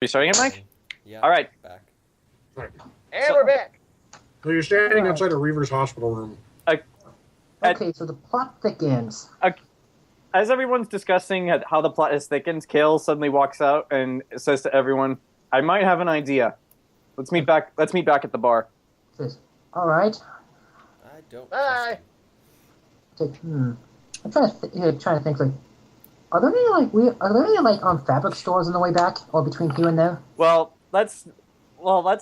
you starting it, Mike? Yeah. All right. Back. And we're back. So you're standing outside a Reaver's hospital room. Okay, so the plot thickens. As everyone's discussing how the plot has thickened, Kale suddenly walks out and says to everyone, "I might have an idea. Let's meet back at the bar." Says, all right. I don't. Bye. Says, I'm trying to think like, are there any fabric stores on the way back or between here and there? Well, let's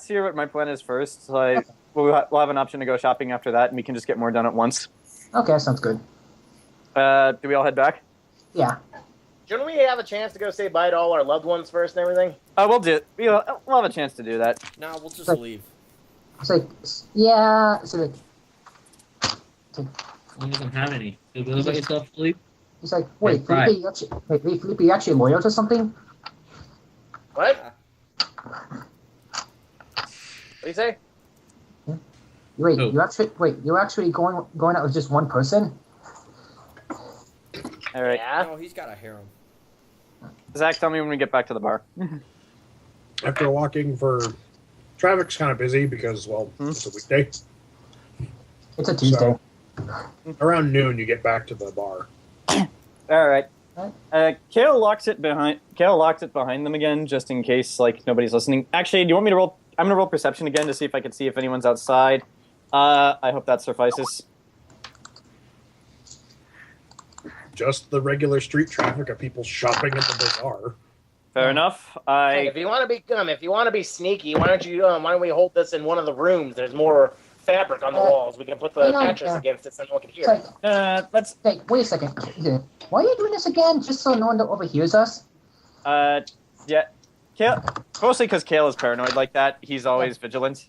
hear what my plan is first. So we'll have an option to go shopping after that, and we can just get more done at once. Okay, sounds good. Do we all head back? Yeah. Shouldn't we have a chance to go say bye to all our loved ones first and everything? We'll do it. We'll have a chance to do that. No, we'll just Like- leave. It's like, yeah. So like, He doesn't have any. You live by yourself, Phelipe? he's like, wait, Right. Phelipe, you actually loyal to something? What? What do you say? Wait, Who? you're actually going out with just one person? All right. Yeah. No, he's got a harem. Zach, tell me when we get back to the bar. After walking for... Traffic's kind of busy because, well, it's a weekday. It's a Tuesday. So, around noon, you get back to the bar. All right. Kale locks it behind them again, just in case nobody's listening. Actually, do you want me to roll? I'm gonna roll perception again to see if I can see if anyone's outside. I hope that suffices. Just the regular street traffic of people shopping at the bazaar. Fair enough. Hey, if you want to be sneaky, why don't we hold this in one of the rooms? There's more fabric on the walls. We can put the mattress against it so no one can hear it. Let's. Hey, wait a second. Why are you doing this again? Just so no one overhears us? Yeah. Kale, mostly because Kale is paranoid like that. He's always vigilant.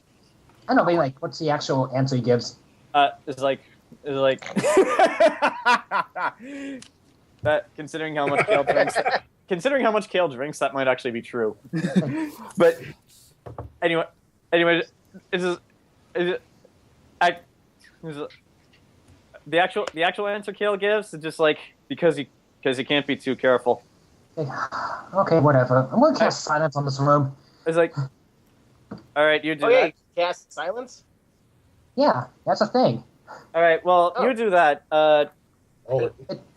I know, but what's the actual answer he gives? It's like that. Considering how much Kale drinks. Considering how much Kale drinks, that might actually be true. But anyway, the actual answer Kale gives is just because he can't be too careful. Okay, whatever. I'm going to cast silence on this room. It's like, all right, you do Okay, that. cast silence. Yeah, that's a thing. All right, well, you do that.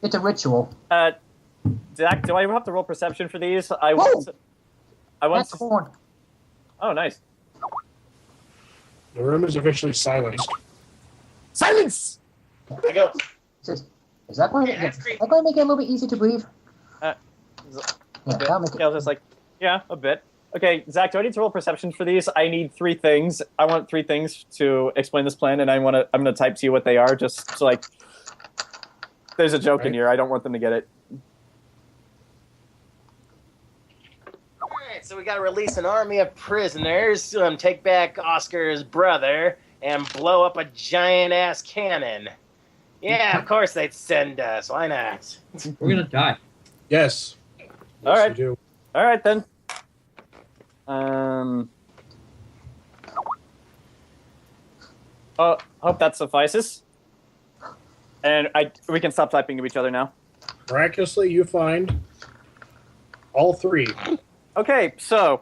It's a ritual. Zach, do I have to roll perception for these? I Whoa! want. That's corn. Oh, nice. The room is officially silenced. Silence. I go. Is that going to make it a little bit easy to breathe? Yeah, that'll make it. Kale's just yeah, a bit. Okay, Zach, do I need to roll perception for these? I need 3 things. I want 3 things to explain this plan, and I'm gonna type to you what they are, just so there's a joke in here. I don't want them to get it. Alright, so we gotta release an army of prisoners, take back Oscar's brother, and blow up a giant-ass cannon. Yeah, of course they'd send us. Why not? We're gonna die. Yes. All right. You do. All right, then. Hope that suffices. And we can stop typing to each other now. Miraculously, you find all 3. Okay, so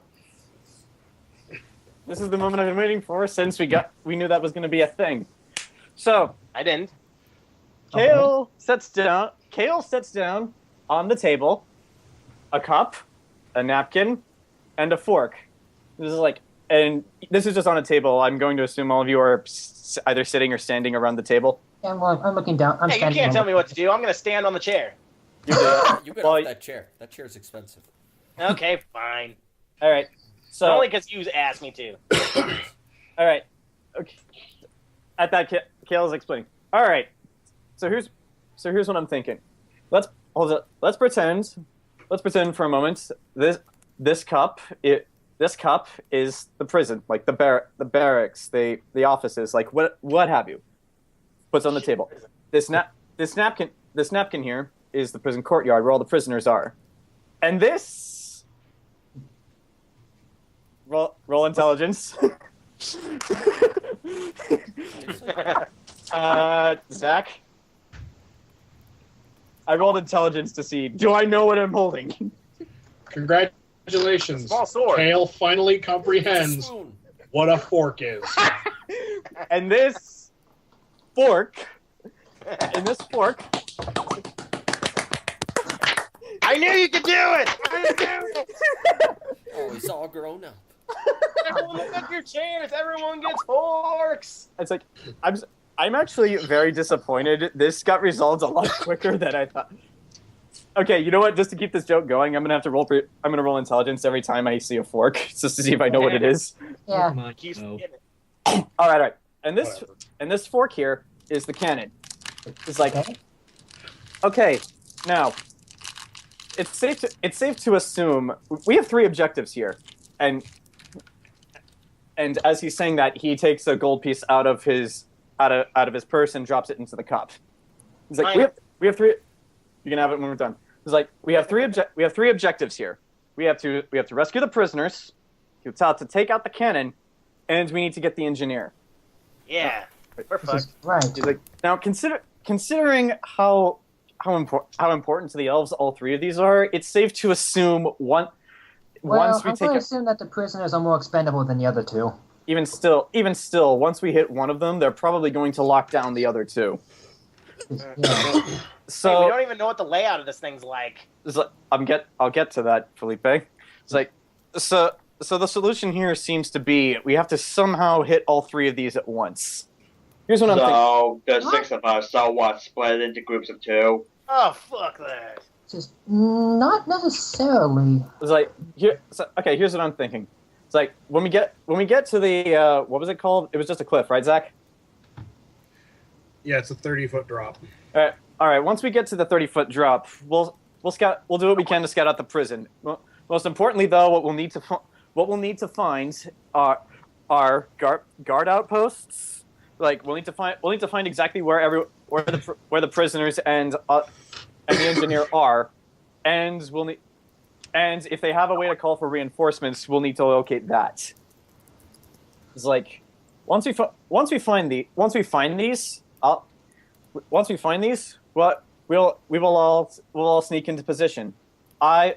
this is the moment I've been waiting for since we knew that was going to be a thing. So I didn't. Kale sets down on the table a cup, a napkin, and a fork. This is just on a table. I'm going to assume all of you are either sitting or standing around the table. Yeah, well, I'm looking down. I'm Hey, you standing can't on tell the- me what to do. I'm gonna stand on the chair. You get Well, off that chair. That chair's expensive. Okay, fine. All right. So Only because you asked me to. all right. Okay. At that, Kale's explaining. All right. So here's what I'm thinking. Let's pretend for a moment this cup is the prison, like the barracks, the offices, what have you. Puts on the table. This napkin here is the prison courtyard where all the prisoners are, and this roll intelligence. Zach, I rolled intelligence to see. Do I know what I'm holding? Congratulations, Congratulations. Small sword. Kale finally It's a comprehends spoon. what a fork is. And this fork, I knew you could do it! I knew it! Oh, he's all grown up. Everyone look at your chairs! Everyone gets forks! it's like, I'm actually very disappointed. This got resolved a lot quicker than I thought. Okay, you know what? Just to keep this joke going, I'm gonna roll intelligence every time I see a fork, just to see if I know what it is. Yeah. Come on, Keeps no. getting it. All right. And Whatever. this fork here is the cannon. It's like, Okay. okay, now it's safe to assume we have 3 objectives here, and as he's saying that, he takes a gold piece out of his purse and drops it into the cup. He's like, we have 3. You can have it when we're done. He's like, we have 3 objectives here. We have to rescue the prisoners, to take out the cannon, and we need to get the engineer. Yeah. We're This fucked. is right. He's like, now considering how important to the elves all 3 of these are, it's safe to assume Well, once we I'm take going to assume that the prisoners are more expendable than the other 2. even still, once we hit one of them, they're probably going to lock down the other 2. Yeah. So Hey, we don't even know what the layout of this thing's like. it's like, I'll get to that, Phelipe. It's like, so the solution here seems to be we have to somehow hit all 3 of these at once. Here's what I'm thinking. So there's 6 of us. So what? Split it into groups of 2. Oh, fuck that. Just not necessarily. It's like here's what I'm thinking. It's like when we get to the what was it called? It was just a cliff, right, Zach? Yeah, it's a 30-foot drop. All right. Once we get to the 30-foot drop, we'll scout. We'll do what we can to scout out the prison. Most importantly, though, what we'll need to find are guard outposts. Like we'll need to find exactly where the prisoners and the engineer are, and and if they have a way to call for reinforcements, we'll need to locate that. It's like once we find these, we'll all sneak into position. I'll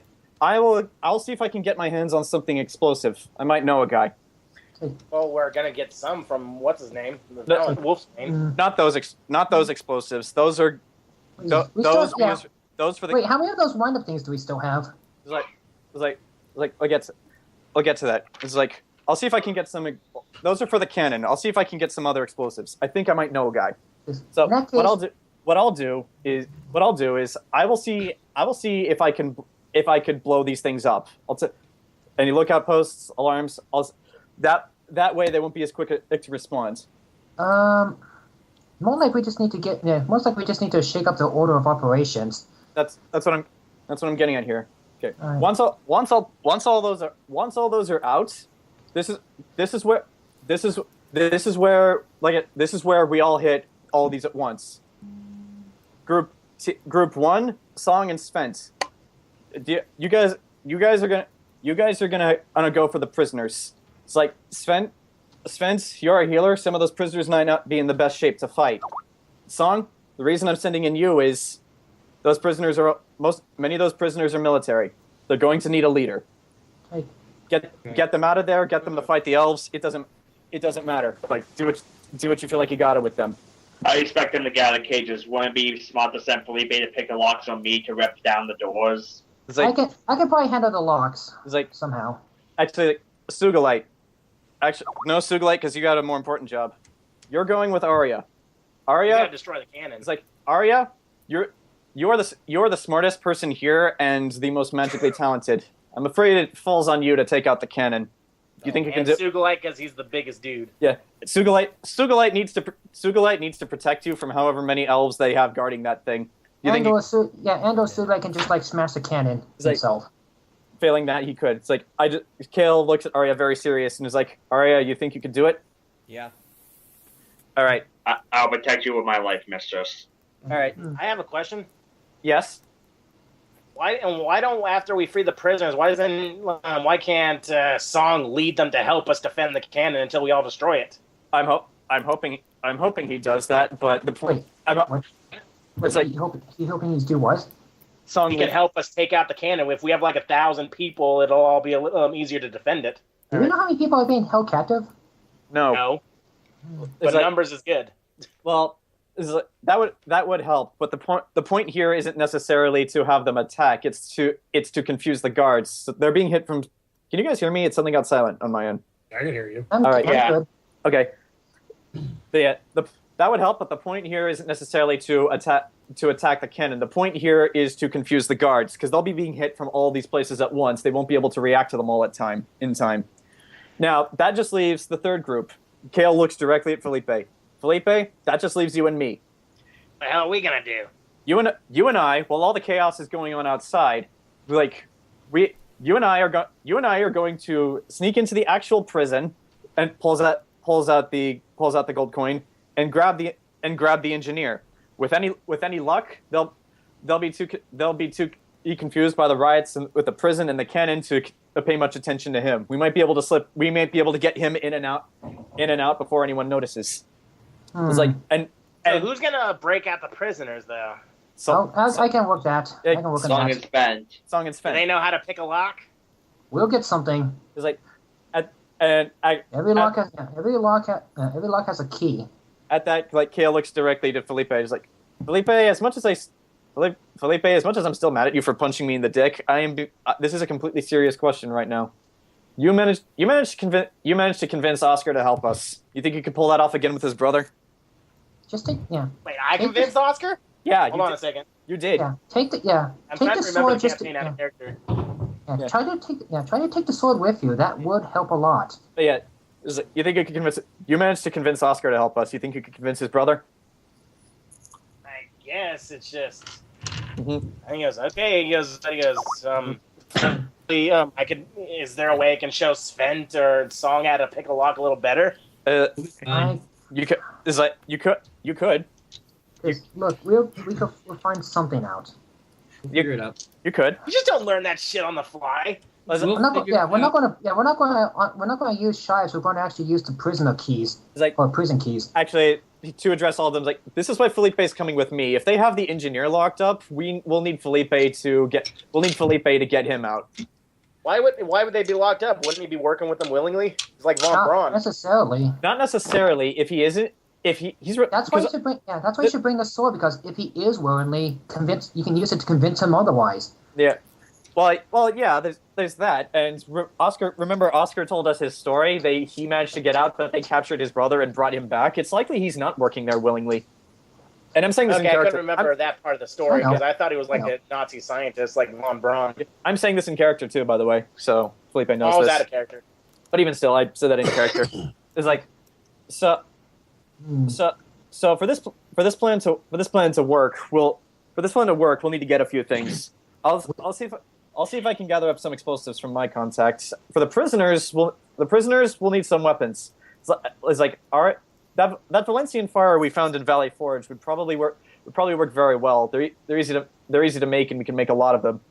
see if I can get my hands on something explosive. I might know a guy. Well, we're gonna get some from what's his name? No. Wolf's name. Not those explosives. Those are We those still, yeah. used- those for the. Wait, how many of those wind-up things do we still have? It's like I'll get to that. It's like I'll see if I can get some. Those are for the cannon. I'll see if I can get some other explosives. I think I might know a guy. So In that case, what I'll do is I will see if I could blow these things up. Any lookout posts, alarms. That way they won't be as quick to respond. more like we just need to get. Yeah, most like we just need to shake up the order of operations. That's what I'm getting at here. Okay. All right. Once all those are out, this is where we all hit all these at once. Group 1, Song and Svent. You guys are gonna go for the prisoners. It's like Svent, you're a healer. Some of those prisoners might not be in the best shape to fight. Song, the reason I'm sending in you is many of those prisoners are military. They're going to need a leader. Hey. Get them out of there. Get them to fight the elves. It doesn't matter. Like do what you feel like you got it with them. I expect them to get out of cages. Wouldn't it be smart to send Phelipe to pick the locks on me to rip down the doors? It's like I can probably handle the locks it's like somehow. actually Sugilite. Actually, no Sugilite because you got a more important job. You're going with Aria. We Aria. gotta destroy the cannon. It's like Aria. You're the smartest person here and the most magically talented. I'm afraid it falls on you to take out the cannon. You think you can and do? Sugilite, because he's the biggest dude. Yeah, Sugilite needs to protect you from however many elves they have guarding that thing. You think Andor Sudlai can just like smash the cannon It's like- himself. failing that he could? It's like Kale looks at Aria very serious and is like, Aria, you think you could do it? Yeah. All right, I'll protect you with my life, mistress. all right. I have a question. Yes. Why don't after we free the prisoners? Why can't Song lead them to help us defend the cannon until we all destroy it? I'm hoping he does that, but the point. Wait, what? It's like He hoping he's do what? Song He can help us take out the cannon. If we have like 1,000 people, it'll all be a little easier to defend it. Do we know how many people are being held captive? No. No, It's but like- numbers is good. Well, that would help, but the point here isn't necessarily to have them attack. It's to confuse the guards. So they're being hit from. Can you guys hear me? It's something got silent on my end. I can hear you. I'm All right, yeah. good. Okay. That would help, but the point here isn't necessarily to attack the cannon. The point here is to confuse the guards because they'll be being hit from all these places at once. They won't be able to react to them all in time. Now that just leaves the third group. Kale looks directly at Phelipe. Phelipe, that just leaves you and me. What the hell are we gonna do? You and I, while all the chaos is going on outside, you and I are going to sneak into the actual prison and pulls out the gold coin and grab the engineer. With any luck, they'll be too confused by the riots with the prison and the cannon to pay much attention to him. We might be able to get him in and out before anyone notices. It's like and So who's gonna break out the prisoners though? I can work that. I can work on Song that. is spent. Song and Do Svent. they know how to pick a lock? We'll get something. It's like Every lock has a key. at that, like Kale looks directly to Phelipe. He's like, Phelipe, as much as I'm still mad at you for punching me in the dick, this is a completely serious question right now. You managed to convince Oscar to help us. You think you could pull that off again with his brother? Just take Wait, I convinced Oscar? Yeah, Hold on a second. you did. I'm I'm take trying the to remember sword. the Just campaign out of character. Yeah. try to take the sword with you. That would help a lot. But yeah, you think you could convince? You managed to convince Oscar to help us. You think you could convince his brother? I guess it's just. Mhm. And he goes, okay. He goes. Is there a way I can show Svent or Song how to pick a lock a little better? You could. It's like you could. Look, we'll find something out. We'll figure it out. You could. You just don't learn that shit on the fly. We'll We're not figure it out. going to use shives. We're going to actually use the prisoner keys It's like or prison keys. actually to address all of them. Like this is why Felipe's coming with me. If they have the engineer locked up, we'll need Phelipe to get him out. Why would they be locked up? Wouldn't he be working with them willingly? He's like Von Not Braun. necessarily. Not necessarily. If he isn't, That's why you should bring. Yeah, that's why you should bring the sword, because if he is willingly convinced, you can use it to convince him otherwise. Yeah. Well, yeah. There's that, and Oscar told us his story. He managed to get out, but they captured his brother and brought him back. It's likely he's not working there willingly. And I'm saying this in Okay, I character. couldn't remember that part of the story I know. because I thought he was like I know. a Nazi scientist, like Von Braun. I'm saying this in character too, by the way. So Felipe knows Oh, I was this. out of character. But even still, I said that in character. It's like, so for this plan to work, we'll need to get a few things. I'll see if I can gather up some explosives from my contacts. For the prisoners, we'll need some weapons. It's like that Valencian fire we found in Valley Forge would probably work very well. They're easy to make, and we can make a lot of them.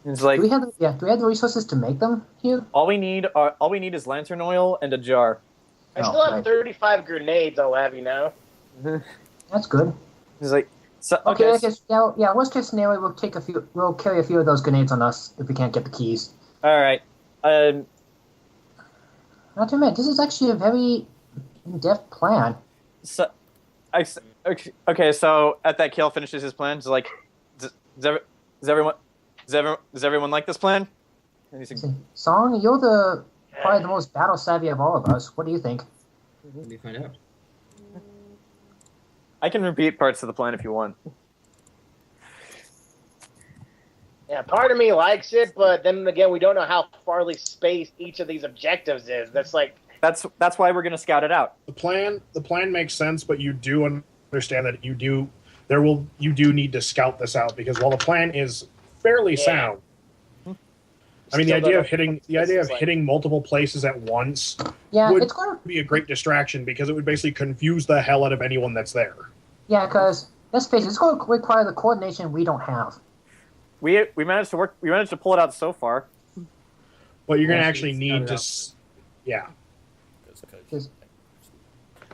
It's like Do we have the resources to make them here? all we need is lantern oil and a jar. I Oh, still have right. 35 grenades, I'll have you know. That's good. It's like Okay, okay. worst case scenario, we'll carry a few of those grenades on us if we can't get the keys. All right. Not to admit, this is actually a very in-depth plan. So, okay. So at that, Kale finishes his plan. He's like, does everyone like this plan? And he's like, Song, you're probably the most battle savvy of all of us. What do you think? Let me find out. I can repeat parts of the plan if you want. Yeah, part of me likes it, but then again, we don't know how farly spaced each of these objectives is. That's That's why we're gonna scout it out. The plan makes sense, but you do understand that you do need to scout this out, because while the plan is fairly sound, I mean, the idea of hitting multiple places at once Yeah, would it's going to. be a great distraction, because it would basically confuse the hell out of anyone that's there. Yeah, because let's face it, it's going to require the coordination we don't have. We managed to pull it out so far. But you're going to Yeah, actually scout need it to, out. yeah.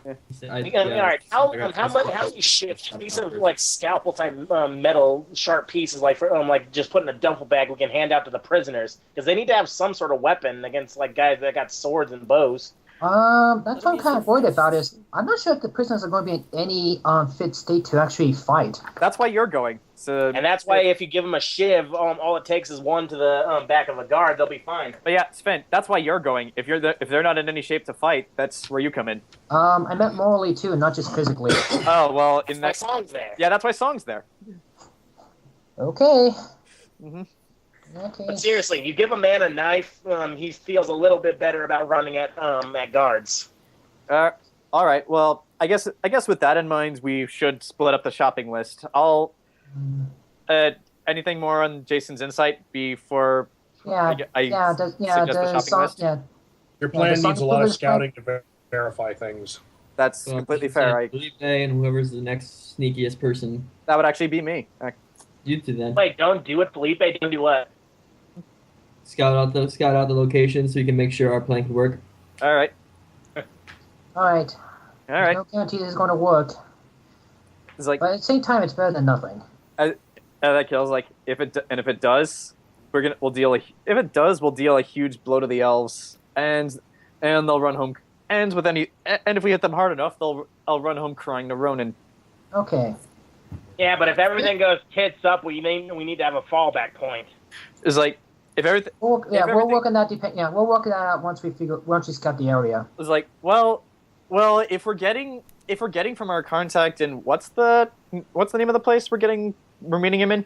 I, All right. How many shifts? These are like scalpel type metal sharp pieces, like for like just put in a duffel bag we can hand out to the prisoners because they need to have some sort of weapon against like guys that got swords and bows. That's what I'm kind of worried about. Is I'm not sure if the prisoners are going to be in any fit state to actually fight. That's why you're going. So, And that's why if you give them a shiv, all it takes is one to the back of a guard. They'll be fine. But yeah, Svent, that's why you're going. If they're not in any shape to fight, that's where you come in. I meant morally too, not just physically. Oh well, in That's that why Song's there. yeah, that's why Song's there. Okay. hmm Okay. But seriously, you give a man a knife, he feels a little bit better about running at guards. All right. Well, I guess with that in mind, we should split up the shopping list. I'll. Anything more on Jayson's insight before Yeah. suggest the shopping list? Yeah. Your plan the needs a lot of Song's plan- scouting to verify things. That's Well, completely Phelipe fair. and whoever's the next sneakiest person. That would actually be me. You two then. Wait, don't do it, Phelipe. Don't do what? Scout out the location so you can make sure our plan can work. All right. All right. All right. No guarantee this is going to work, It's like but at the same time, it's better than nothing. that kills. Like if it does, we'll deal a huge blow to the elves, and they'll run home. And if we hit them hard enough, I'll run home crying to Ronan. Okay. Yeah, but if everything goes tits up, we need to have a fallback point. It's like if everything. We'll everything- work on that. We'll work on that out once we scout the area. It's like well, if we're getting from our contact in what's the name of the place we're meeting him in?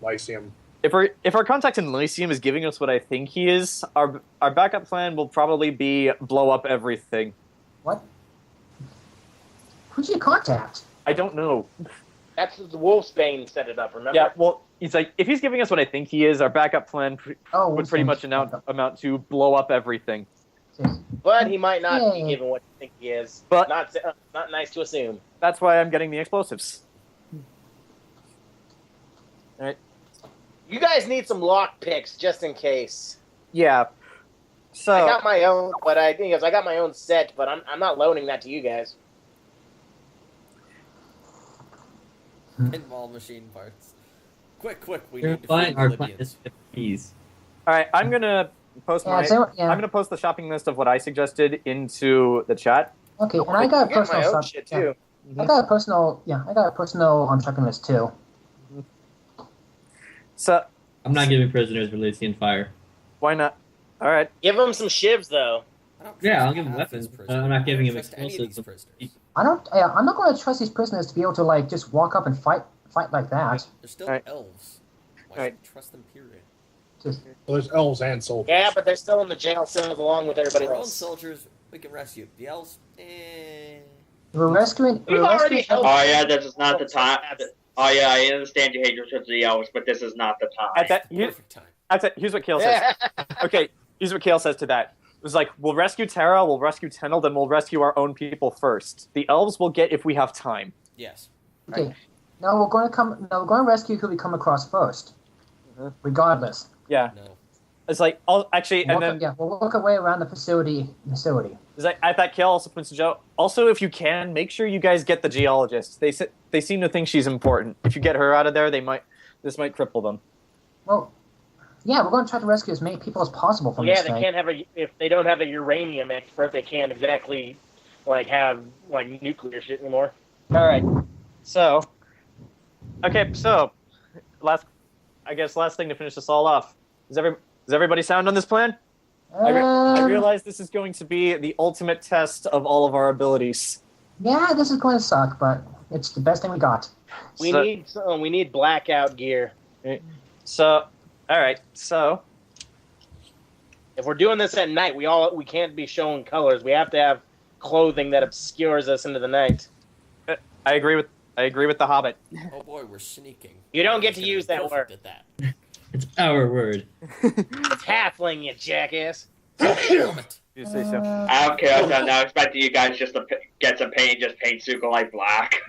Lyceum. If our contact in Lyceum is giving us what I think he is, our backup plan will probably be blow up everything. What? Who's your contact? I don't know. That's the Wolfsbane set it up. Remember? Yeah, well, it's like if he's giving us what I think he is, our backup plan would pretty much amount to blow up everything. But he might not be Yay. given what you think he is. But- not nice to assume. That's why I'm getting the explosives. All right. You guys need some lock picks just in case. Yeah. So I got my own, but I got my own set, but I'm not loaning that to you guys. Pinball machine parts. Quick, we You're need to fine. find Our plan Libyans. is 50s. all right, I'm gonna post Yeah, I'm gonna post the shopping list of what I suggested into the chat. Okay, and I got a get my personal own shop- shit yeah. too. I got a personal shopping list too. So I'm not giving prisoners Elysian fire. why not? All right. Give him some shivs though. I don't Yeah, trust I'll give him half his weapons. prisoners. I'm not giving I him don't trust any of explosives. these prisoners. I'm not going to trust these prisoners to be able to like just walk up and fight like that. They're still Alright. elves. Why Alright. should you trust them, period? Just Well, there's elves and soldiers. Yeah, but they're still in the jail cells along with everybody Our own else. soldiers, we can rescue. The elves, we're rescuing. We've we're already rescuing- helped. Oh yeah, this is not the time. Oh yeah, I understand your hatred towards the elves, but this is not the time. perfect time. Here's what Kale says. Okay, here's what Kale says to that. It was like, we'll rescue Terra, we'll rescue Tennel, then we'll rescue our own people first. The elves will get if we have time. Yes. Okay. No, we're going to rescue who we come across first, regardless. Yeah, No. it's like, We'll work our way around the facility. it's like I thought Kale also points to Joe. Also, if you can, make sure you guys get the geologist. They seem to think she's important. If you get her out of there, this might cripple them. Well, yeah, we're going to try to rescue as many people as possible from Yeah, this they thing. can't have if they don't have a uranium expert, they can't exactly have nuclear shit anymore. All right. So, last thing to finish this all off. Is everybody sound on this plan? I realize this is going to be the ultimate test of all of our abilities. Yeah, this is going to suck, but it's the best thing we got. We So- need blackout gear. So, all right. So, If we're doing this at night, we can't be showing colors. We have to have clothing that obscures us into the night. I agree with the Hobbit. Oh boy, we're sneaking. You don't get He's to gonna use be that perfect word. At that. It's our word. It's halfling, you jackass. Damn it. You say so. I don't care. I'm now expecting you guys just to get some paint, just paint Sugilite black.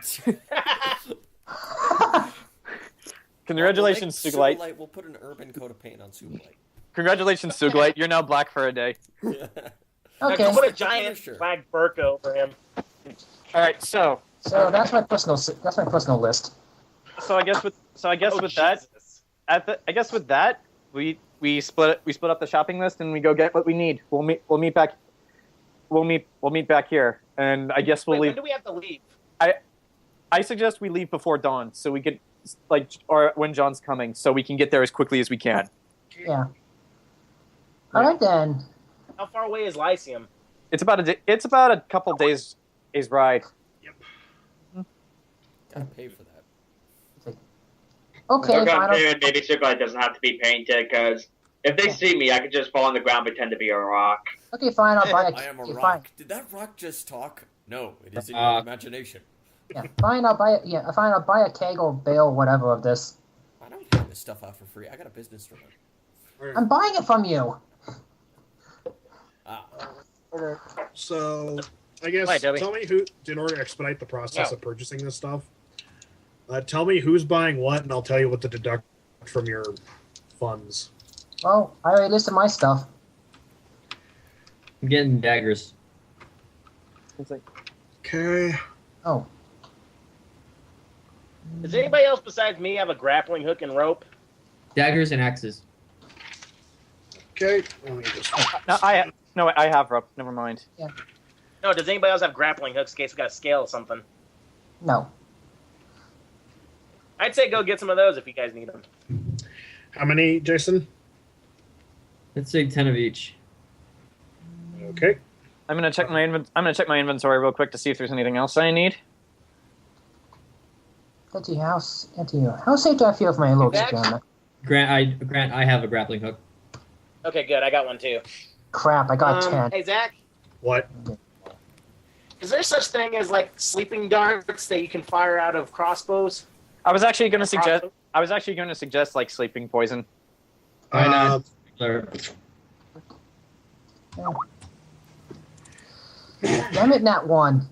Congratulations, Sugilite. We'll put an urban coat of paint on Sugilite. Congratulations, Sugilite. You're now black for a day. Now, Okay. just put a Sure. giant black burqa over him. All right, so that's my personal list. I guess with that, Jesus. I guess with that, we split up the shopping list and we go get what we need. We'll meet back here, and I guess we'll Wait, leave. when do we have to leave? I suggest we leave before dawn, so we could or when John's coming, so we can get there as quickly as we can. Yeah. All right then. How far away is Lyceum? It's about a couple days ride. Gotta pay for that. Okay, Look, fine. maybe Sugilite doesn't have to be painted, because if they see me, I could just fall on the ground and pretend to be a rock. Okay, fine. I'll buy I am a okay, rock. fine. Did that rock just talk? No, it is in your imagination. Yeah, fine. I'll buy it. Yeah, fine. I'll buy a keg or bale, whatever of this. I don't hand this stuff out for free. I got a business to run. I'm buying it from you. Ah, So, I guess, Hi, Toby. tell me who, in order to expedite the process No. of purchasing this stuff, tell me who's buying what, and I'll tell you what to deduct from your funds. Well, I already listed my stuff. I'm getting daggers. Okay. Oh, Does anybody else besides me have a grappling hook and rope? Daggers and axes. Okay. Let me just... I have rope. Never mind. No, does anybody else have grappling hooks in case we got to scale something? no. I'd say go get some of those if you guys need them. How many, Jason? Let's say 10 of each. Okay. I'm gonna check my inventory real quick to see if there's anything else I need. How safe do I feel with my little Back? experiment? Grant, I have a grappling hook. Okay, good. I got one too. Crap, I got 10. Hey, Zach, What? is there such thing as like sleeping darts that you can fire out of crossbows? I was actually gonna suggest like sleeping poison. Why Um, not? Damn it, Nat 1.